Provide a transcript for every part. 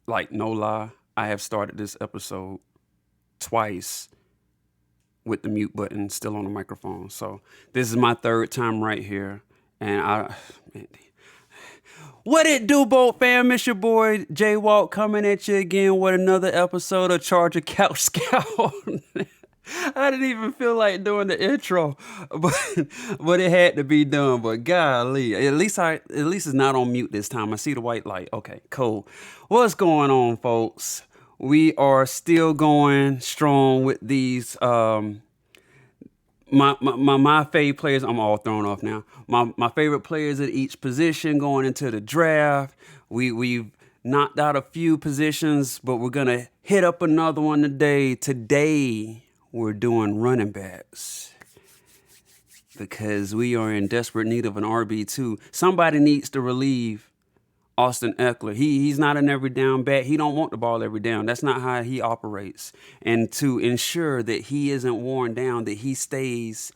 like no lie, I have started this episode twice with the mute button still on the microphone. So this is my third time right here. And man, what it do, Bolt fam? It's your boy J Walk coming at you again with another episode of Charger Couch Scout. I didn't even feel like doing the intro, but it had to be done. But golly, at least it's not on mute this time. I see the white light. Okay, cool. What's going on, folks? We are still going strong with these my fave players. I'm all thrown off now. My favorite players at each position going into the draft. We've knocked out a few positions, but we're gonna hit up another one today. Today we're doing running backs because we are in desperate need of an RB2. Somebody needs to relieve Austin Eckler. He's not an every down back. He don't want the ball every down. That's not how he operates. And to ensure that he isn't worn down, that he stays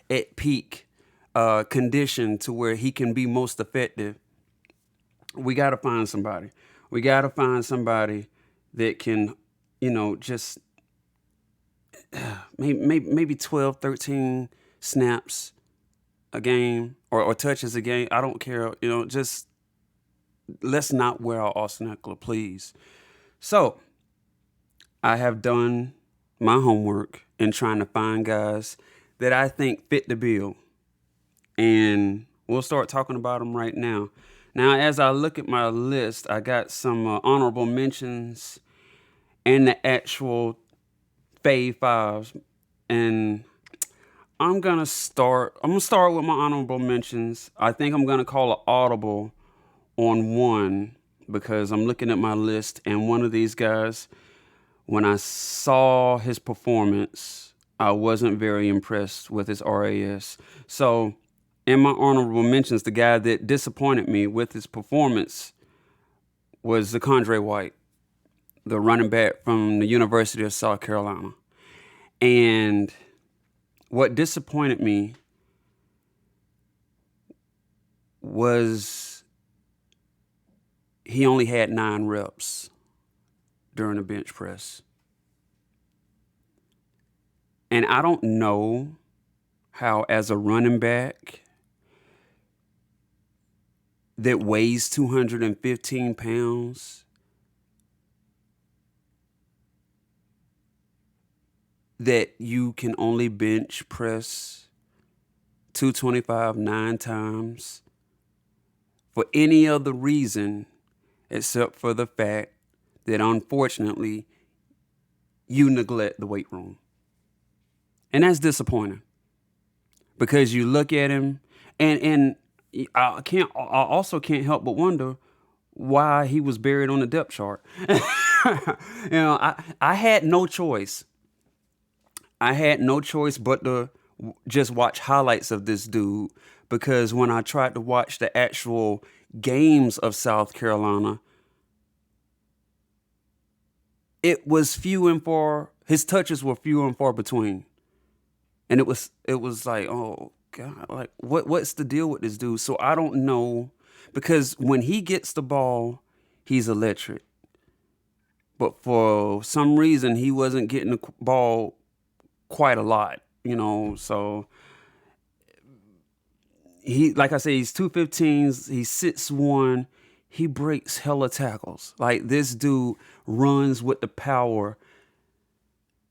at peak condition to where he can be most effective, we got to find somebody. We got to find somebody that can, just maybe 12, 13 snaps a game or touches a game. I don't care. Just let's not wear out Austin Eckler, please. So I have done my homework in trying to find guys that I think fit the bill. And we'll start talking about them right now. Now, as I look at my list, I got some honorable mentions and the actual fave fives. And I'm gonna start with my honorable mentions. I think I'm gonna call an audible on one because I'm looking at my list, and one of these guys, when I saw his performance, I wasn't very impressed with his RAS. So in my honorable mentions, the guy that disappointed me with his performance was Zakondre White, the running back from the University of South Carolina. And what disappointed me was he only had 9 reps during the bench press. And I don't know how, as a running back that weighs 215 pounds, that you can only bench press 225 9 times for any other reason except for the fact that, unfortunately, you neglect the weight room. And that's disappointing because you look at him and I also can't help but wonder why he was buried on the depth chart. I had no choice. I had no choice but to just watch highlights of this dude, because when I tried to watch the actual games of South Carolina, it was few and far. His touches were few and far between, and it was like, oh God, like what's the deal with this dude? So I don't know, because when he gets the ball, he's electric. But for some reason, he wasn't getting the ball quite a lot, so he, like I say, he's 215s, he's 6'1", he breaks hella tackles. Like, this dude runs with the power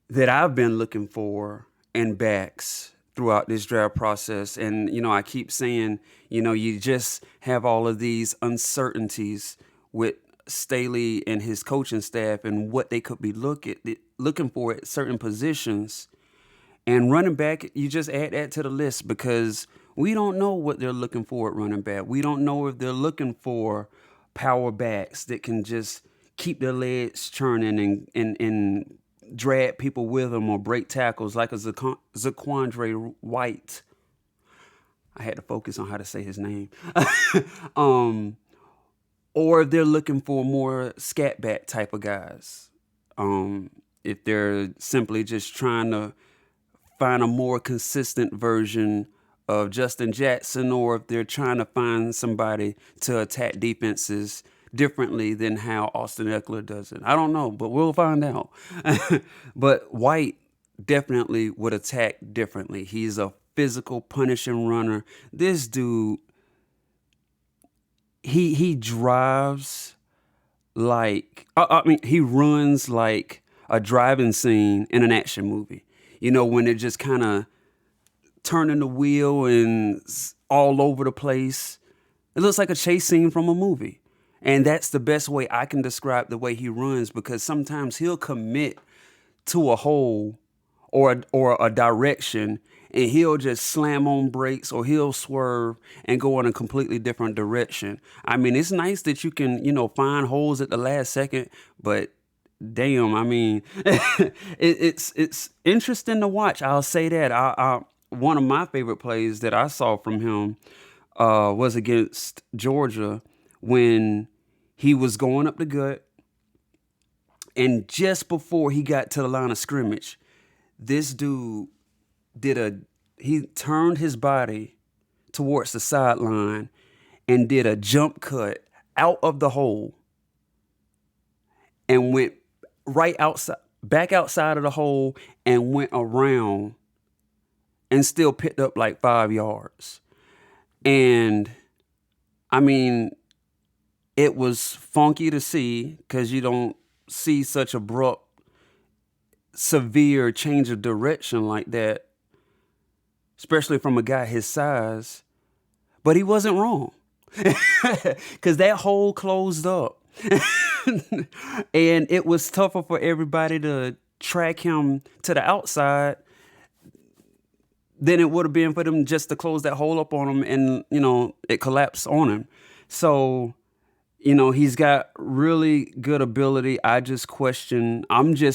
that I've been looking for in backs throughout this draft process. And, I keep saying, you just have all of these uncertainties with Staley and his coaching staff and what they could be looking for at certain positions. And running back, you just add that to the list because we don't know what they're looking for at running back. We don't know if they're looking for power backs that can just keep their legs churning and drag people with them or break tackles like a Zakondre White. I had to focus on how to say his name. Or if they're looking for more scat back type of guys. If they're simply just trying to find a more consistent version of Justin Jackson, or if they're trying to find somebody to attack defenses differently than how Austin Eckler does it. I don't know, but we'll find out. But White definitely would attack differently. He's a physical, punishing runner. This dude, he drives like I mean, he runs like a driving scene in an action movie. You know, when they're just kind of turning the wheel and all over the place. It looks like a chase scene from a movie. And that's the best way I can describe the way he runs, because sometimes he'll commit to a hole or a direction, and he'll just slam on brakes or he'll swerve and go in a completely different direction. I mean, it's nice that you can, find holes at the last second, but damn, I mean, it's interesting to watch. I'll say that. One of my favorite plays that I saw from him was against Georgia when he was going up the gut, and just before he got to the line of scrimmage, this dude he turned his body towards the sideline and did a jump cut out of the hole and went right outside, back outside of the hole, and went around and still picked up like 5 yards. And I mean, it was funky to see because you don't see such abrupt, severe change of direction like that, especially from a guy his size. But he wasn't wrong, because that hole closed up. And it was tougher for everybody to track him to the outside than it would have been for them just to close that hole up on him, and, it collapsed on him. So, he's got really good ability. I'm just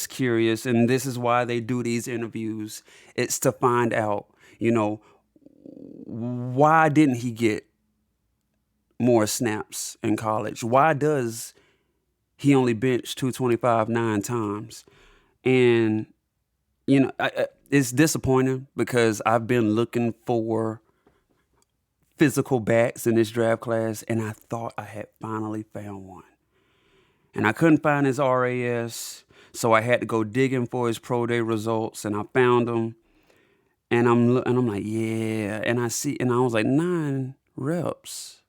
curious, and this is why they do these interviews. It's to find out, why didn't he get more snaps in college? Why does he only bench 225 9 times? And, it's disappointing because I've been looking for physical backs in this draft class, and I thought I had finally found one. And I couldn't find his RAS, so I had to go digging for his pro day results, and I found him. And I'm like, yeah, and I was like 9 reps.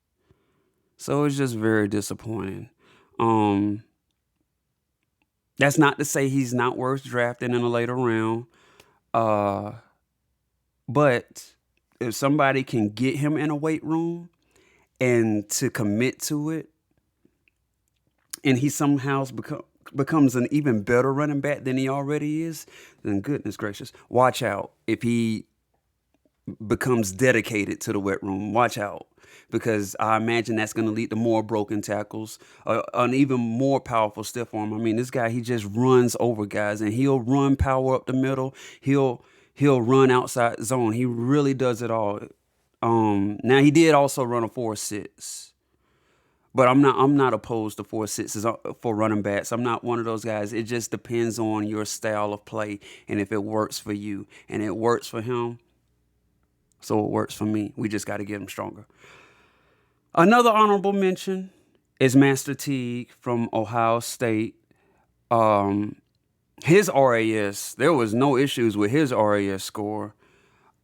So it's just very disappointing. That's not to say he's not worth drafting in a later round. But if somebody can get him in a weight room and to commit to it, and he somehow becomes an even better running back than he already is, then goodness gracious, watch out. If he becomes dedicated to the wet room, watch out, because I imagine that's going to lead to more broken tackles, an even more powerful stiff arm. I mean, this guy, he just runs over guys, and he'll run power up the middle. He'll run outside zone. He really does it all. Now he did also run a 4.6. But I'm not opposed to 4.6s for running backs. I'm not one of those guys. It just depends on your style of play and if it works for you. And it works for him, so it works for me. We just got to get him stronger. Another honorable mention is Master Teague from Ohio State. His RAS, there was no issues with his RAS score.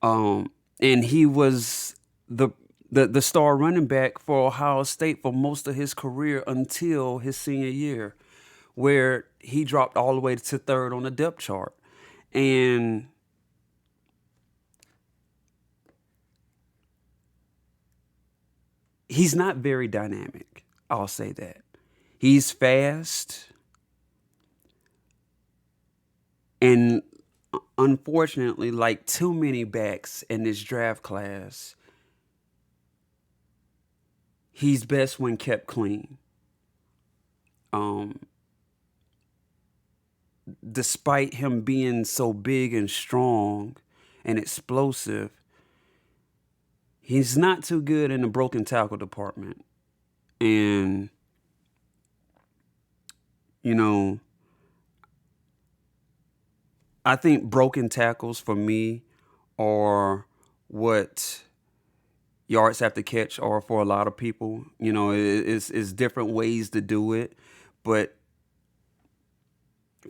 And he was the star running back for Ohio State for most of his career until his senior year, where he dropped all the way to 3rd on the depth chart. And he's not very dynamic, I'll say that. He's fast, and unfortunately, like too many backs in this draft class, he's best when kept clean. Despite him being so big and strong and explosive, he's not too good in the broken tackle department. And, I think broken tackles for me are what, yards after catch are for a lot of people. It's different ways to do it, but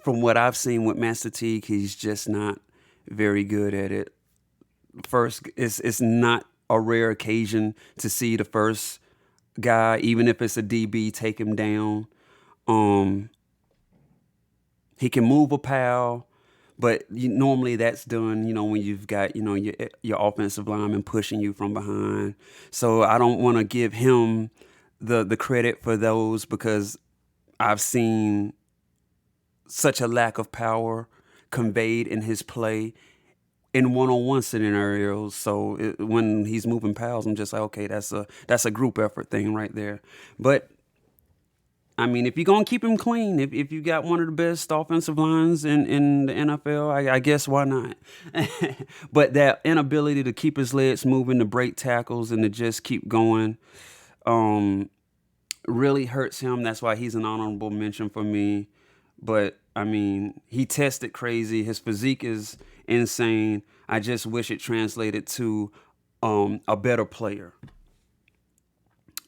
from what I've seen with Master Teague, he's just not very good at it. First, it's not a rare occasion to see the first guy, even if it's a DB, take him down. Um, he can move a pal, but normally that's done, when you've got, your offensive lineman pushing you from behind. So I don't want to give him the credit for those, because I've seen such a lack of power conveyed in his play in one-on-one scenarios. So when he's moving pals, I'm just like, okay, that's a group effort thing right there. But I mean, if you're gonna keep him clean, if you got one of the best offensive lines in the NFL, I guess why not? But that inability to keep his legs moving, to break tackles, and to just keep going, really hurts him. That's why he's an honorable mention for me. But I mean, he tested crazy. His physique is insane. I just wish it translated to a better player.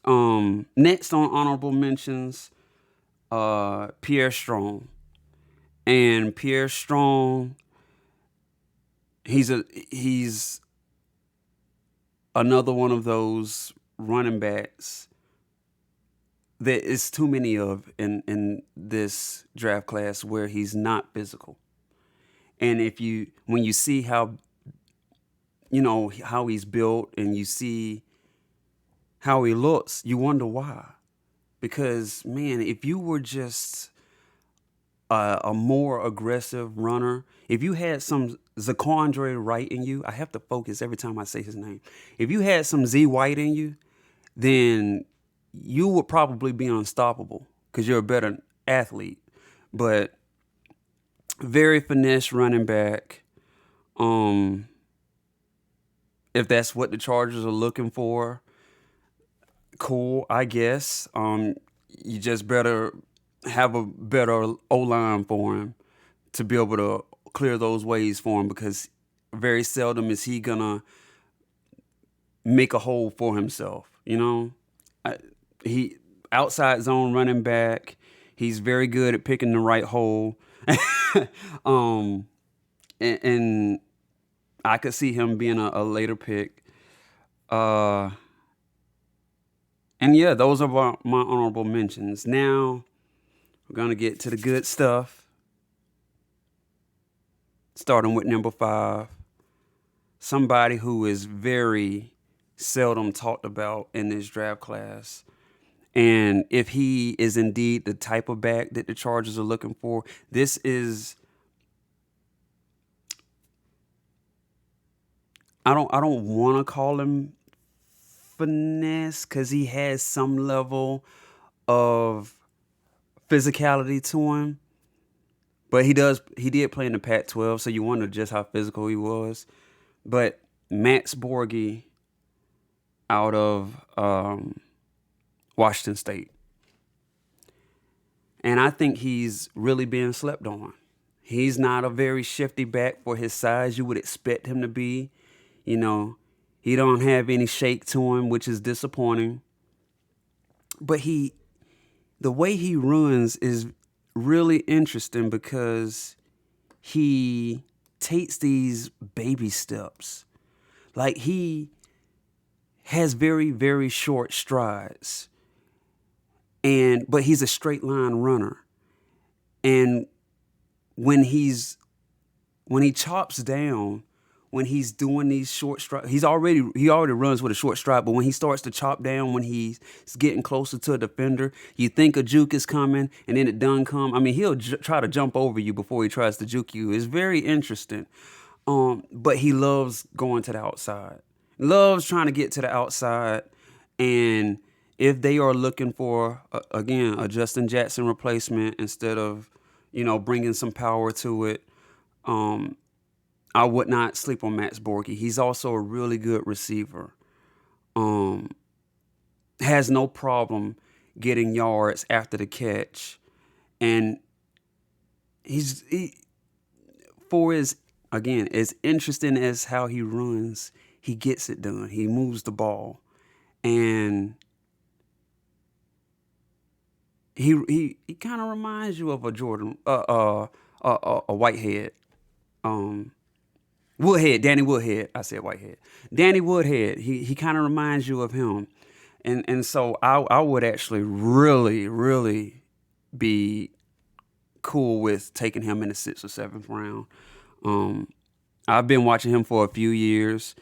Next on honorable mentions, Pierre Strong. And Pierre Strong, he's another one of those running backs that is too many of in this draft class, where he's not physical. And when you see how how he's built, and you see how he looks, you wonder why. Because, man, if you were just a more aggressive runner, if you had some Zaquandre Wright in you, I have to focus every time I say his name. If you had some Z White in you, then you would probably be unstoppable, because you're a better athlete. But very finesse running back. If that's what the Chargers are looking for, cool, I guess. You just better have a better O-line for him to be able to clear those ways for him, because very seldom is he gonna make a hole for himself. He outside zone running back. He's very good at picking the right hole. And I could see him being a later pick. And yeah, those are my honorable mentions. Now we're gonna get to the good stuff. Starting with number 5, somebody who is very seldom talked about in this draft class. And if he is indeed the type of back that the Chargers are looking for, this is, I don't want to call him finesse, because he has some level of physicality to him. But he did play in the Pac-12, so you wonder just how physical he was. But Max Borghi out of Washington State. And I think he's really being slept on. He's not a very shifty back for his size. You would expect him to be. He don't have any shake to him, which is disappointing. But the way he runs is really interesting, because he takes these baby steps. Like, he has very, very short strides. But he's a straight line runner. And when he chops down, when he's doing these short strides, he already runs with a short stride. But when he starts to chop down, when he's getting closer to a defender, you think a juke is coming, and then it done come. I mean, he'll try to jump over you before he tries to juke you. It's very interesting. But he loves going to the outside. Loves trying to get to the outside. And if they are looking for, again, a Justin Jackson replacement, instead of, bringing some power to it, I would not sleep on Max Borghi. He's also a really good receiver. Has no problem getting yards after the catch. And for his, again, as interesting as how he runs, he gets it done. He moves the ball. and he kind of reminds you of a Jordan, a Whitehead, um, Woodhead, Danny Woodhead. I said Whitehead, Danny Woodhead. He kind of reminds you of him, and so I would actually really be cool with taking him in the 6th or 7th round. Um, I've been watching him for a few years.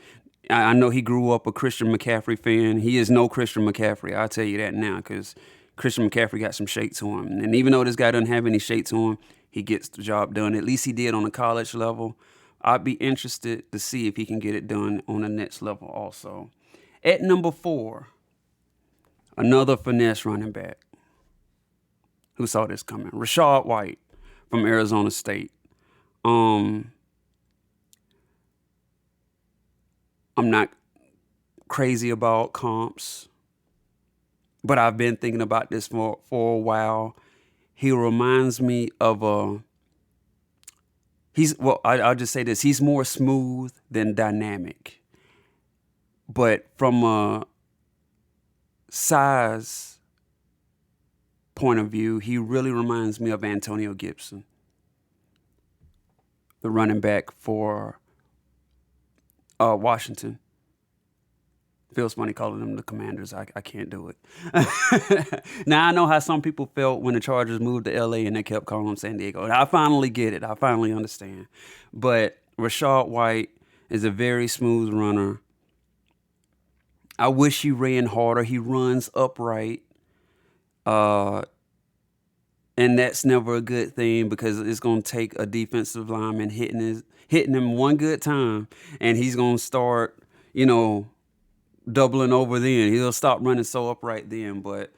I know he grew up a Christian McCaffrey fan. He is no Christian McCaffrey. I'll tell you that now, because Christian McCaffrey got some shape to him. And even though this guy doesn't have any shape to him, he gets the job done. At least he did on the college level. I'd be interested to see if he can get it done on the next level also. At number 4, another finesse running back. Who saw this coming? Rachaad White from Arizona State. I'm not crazy about comps, but I've been thinking about this for a while. He reminds me of I'll just say this. He's more smooth than dynamic. But from a size point of view, he really reminds me of Antonio Gibson, the running back for Washington. Feels funny calling them the Commanders. I can't do it. Now, I know how some people felt when the Chargers moved to LA and they kept calling them San Diego. I finally get it. I finally understand. But Rachaad White is a very smooth runner. I wish he ran harder. He runs upright. And that's never a good thing, because it's going to take a defensive lineman hitting him one good time, and he's going to start, doubling over then. He'll stop running so upright then. But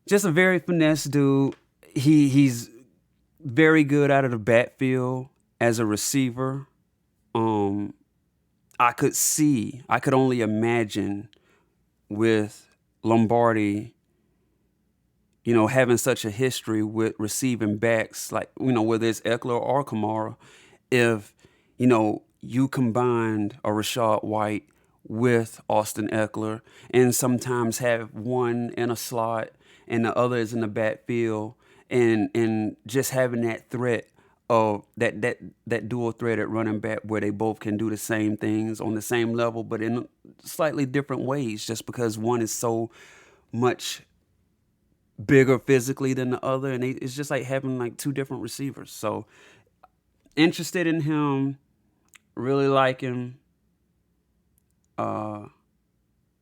just a very finesse dude. He's very good out of the backfield as a receiver. I could only imagine with Lombardi, having such a history with receiving backs, like, whether it's Eckler or Kamara, if, you combined a Rachaad White with Austin Eckler, and sometimes have one in a slot and the other is in the backfield, and just having that threat of that dual threat at running back, where they both can do the same things on the same level, but in slightly different ways, just because one is so much bigger physically than the other, and it's just like having like two different receivers. So interested in him, really like him.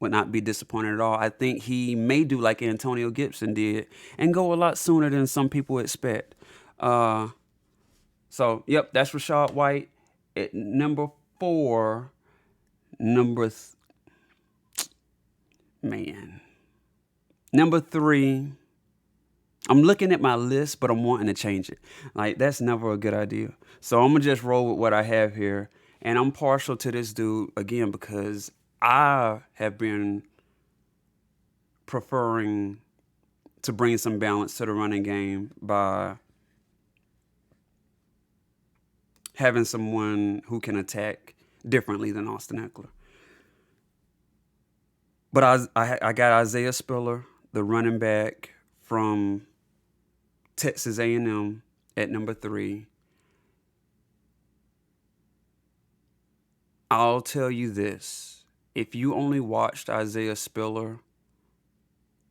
Would not be disappointed at all. I think he may do like Antonio Gibson did and go a lot sooner than some people expect. So yep, that's Rachaad White. At number 4, number 3. I'm looking at my list, but I'm wanting to change it. Like, that's never a good idea. So I'm going to just roll with what I have here. And I'm partial to this dude, again, because I have been preferring to bring some balance to the running game by having someone who can attack differently than Austin Eckler. But I got Isaiah Spiller, the running back from Texas A&M, at number 3. I'll tell you this. If you only watched Isaiah Spiller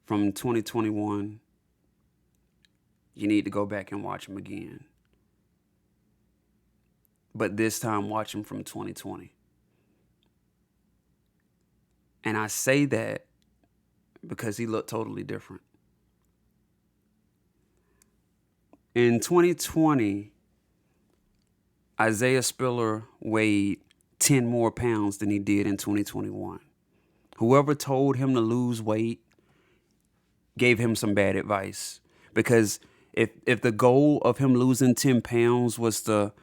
from 2021, you need to go back and watch him again. But this time, watch him from 2020. And I say that because he looked totally different. In 2020, Isaiah Spiller weighed 10 more pounds than he did in 2021. Whoever told him to lose weight gave him some bad advice. Because if the goal of him losing 10 pounds was to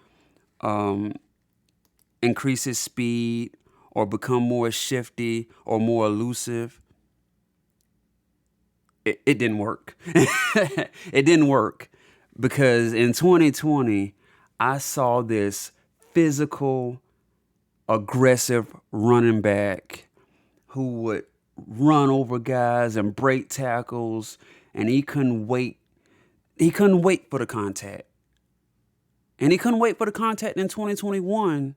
increase his speed or become more shifty or more elusive, it didn't work. It didn't work. Because in 2020, I saw this physical, aggressive running back who would run over guys and break tackles, and he couldn't wait. He couldn't wait for the contact. And he couldn't wait for the contact in 2021.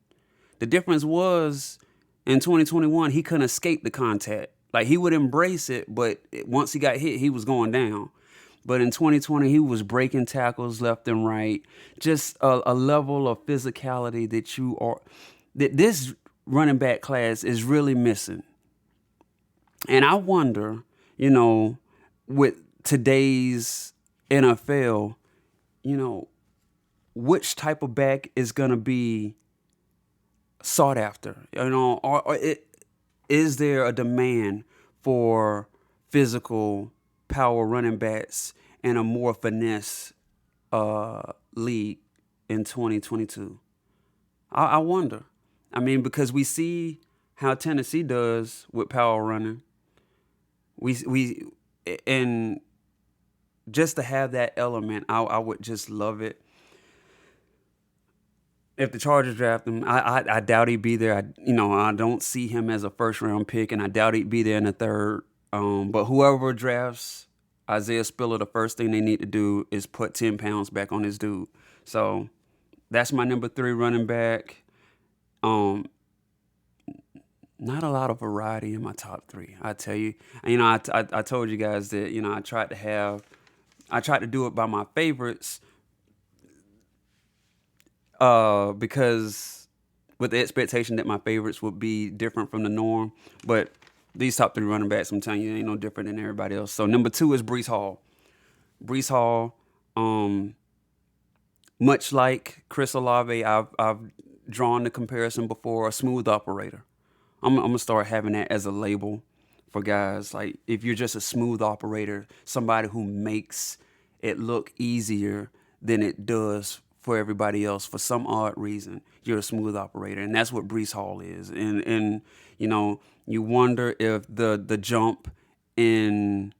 The difference was in 2021, he couldn't escape the contact. Like, he would embrace it, but once he got hit, he was going down. But in 2020, he was breaking tackles left and right. Just a level of physicality that this running back class is really missing. And I wonder, you know, with today's NFL, you know, which type of back is going to be sought after? Is there a demand for physical power running backs and a more finesse league in 2022? I wonder. I mean, because we see how Tennessee does with power running. We and just to have that element, I would just love it. If the Chargers draft him, I doubt he'd be there. I don't see him as a first round pick, and I doubt he'd be there in the third. But whoever drafts Isaiah Spiller, the first thing they need to do is put 10 pounds back on this dude. So that's my number 3 running back. Not a lot of variety in my top 3. I tell you, I told you guys that I tried to do it by my favorites. Because with the expectation that my favorites would be different from the norm. But these top 3 running backs, I'm telling you, ain't no different than everybody else. So number 2 is Breece Hall. Breece Hall, much like Chris Olave, I've drawn the comparison before, a smooth operator. I'm gonna start having that as a label for guys. Like, if you're just a smooth operator, somebody who makes it look easier than it does for everybody else, for some odd reason, you're a smooth operator, and that's what Breece Hall is. And you wonder if the jump in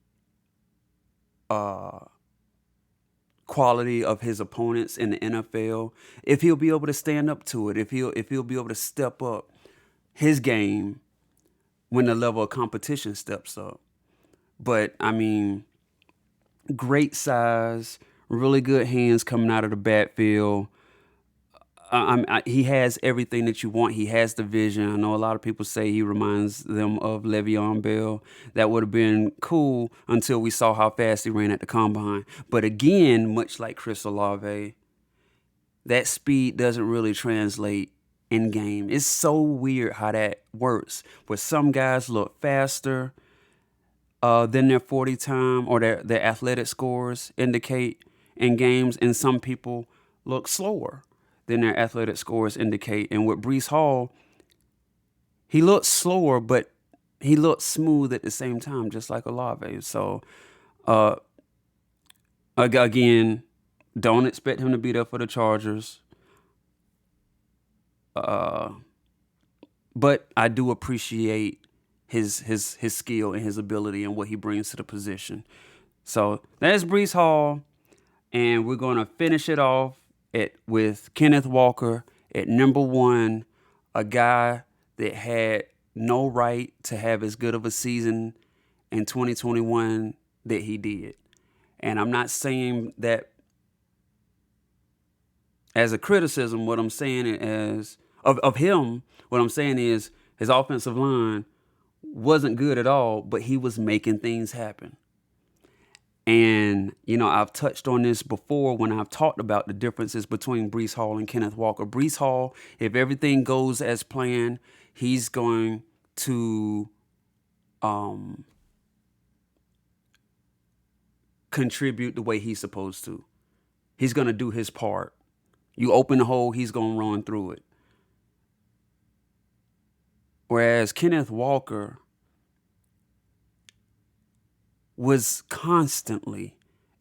quality of his opponents in the NFL, if he'll be able to stand up to it, if he'll be able to step up his game when the level of competition steps up. But I mean, great size, really good hands coming out of the backfield. He has everything that you want. He has the vision. I know a lot of people say he reminds them of Le'Veon Bell. That would have been cool until we saw how fast he ran at the combine. But again, much like Chris Olave, that speed doesn't really translate in game. It's so weird how that works. Where some guys look faster than their 40 time or their athletic scores indicate in games, and some people look slower than their athletic scores indicate. And with Breece Hall, he looks slower, but he looks smooth at the same time, just like Olave. So, again, don't expect him to be there for the Chargers. But I do appreciate his skill and his ability and what he brings to the position. So that's Breece Hall, and we're going to finish it off with Kenneth Walker at number 1, a guy that had no right to have as good of a season in 2021 that he did. And I'm not saying that as a criticism. What I'm saying is of him, what I'm saying is his offensive line wasn't good at all, but he was making things happen. And, I've touched on this before when I've talked about the differences between Breece Hall and Kenneth Walker. Breece Hall, if everything goes as planned, he's going to contribute the way he's supposed to. He's going to do his part. You open the hole, he's going to run through it. Whereas Kenneth Walker was constantly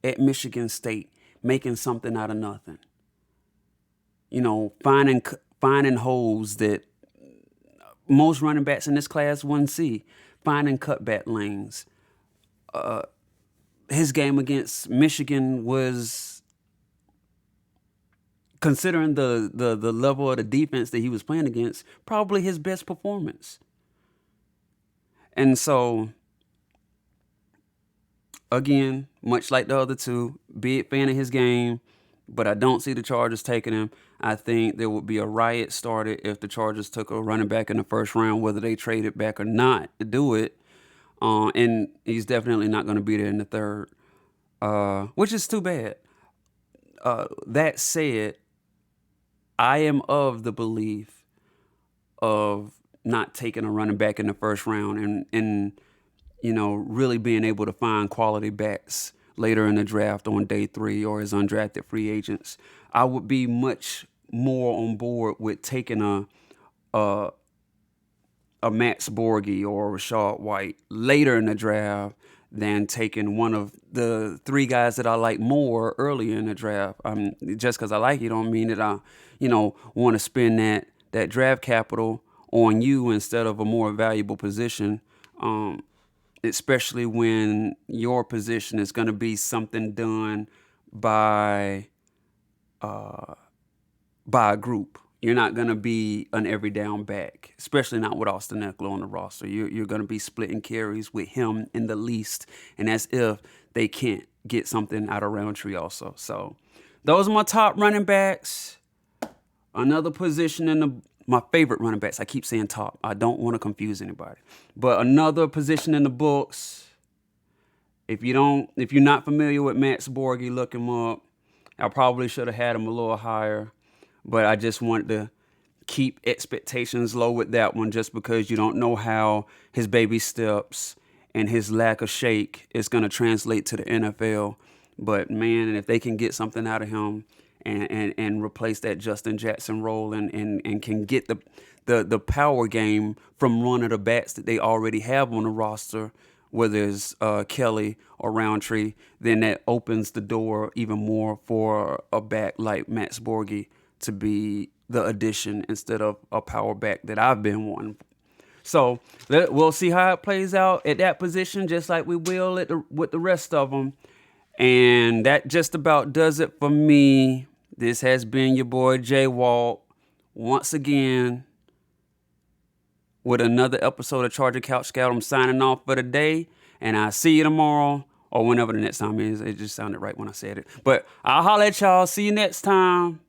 at Michigan State making something out of nothing. Finding holes that most running backs in this class wouldn't see. Finding cutback lanes. His game against Michigan was, considering the level of the defense that he was playing against, probably his best performance. And so, again, much like the other two, big fan of his game, but I don't see the Chargers taking him. I think there would be a riot started if the Chargers took a running back in the first round, whether they traded back or not to do it. And he's definitely not going to be there in the third, which is too bad. That said, I am of the belief of not taking a running back in the first round and really being able to find quality backs later in the draft on day 3 or as undrafted free agents. I would be much more on board with taking a Max Borghi or a Rashad White later in the draft than taking one of the 3 guys that I like more earlier in the draft. Just because I like you don't mean that I, want to spend that draft capital on you instead of a more valuable position. Especially when your position is going to be something done by a group. You're not going to be an every down back, especially not with Austin Eckler on the roster. You're going to be splitting carries with him in the least, and that's if they can't get something out of Roundtree also. So those are my top running backs. Another position in my favorite running backs. I keep saying top. I don't want to confuse anybody. But another position in the books. If you're not familiar with Max Borghi, look him up. I probably should have had him a little higher, but I just wanted to keep expectations low with that one just because you don't know how his baby steps and his lack of shake is going to translate to the NFL. But man, if they can get something out of him and replace that Justin Jackson role and can get the power game from one of the bats that they already have on the roster, whether it's Kelly or Roundtree, then that opens the door even more for a back like Max Borghi to be the addition instead of a power back that I've been wanting. So we'll see how it plays out at that position, just like we will with the rest of them. And that just about does it for me. This has been your boy Jay Walt once again with another episode of Charger Couch Scout. I'm signing off for the day, and I'll see you tomorrow or whenever the next time is. It just sounded right when I said it. But I'll holler at y'all. See you next time.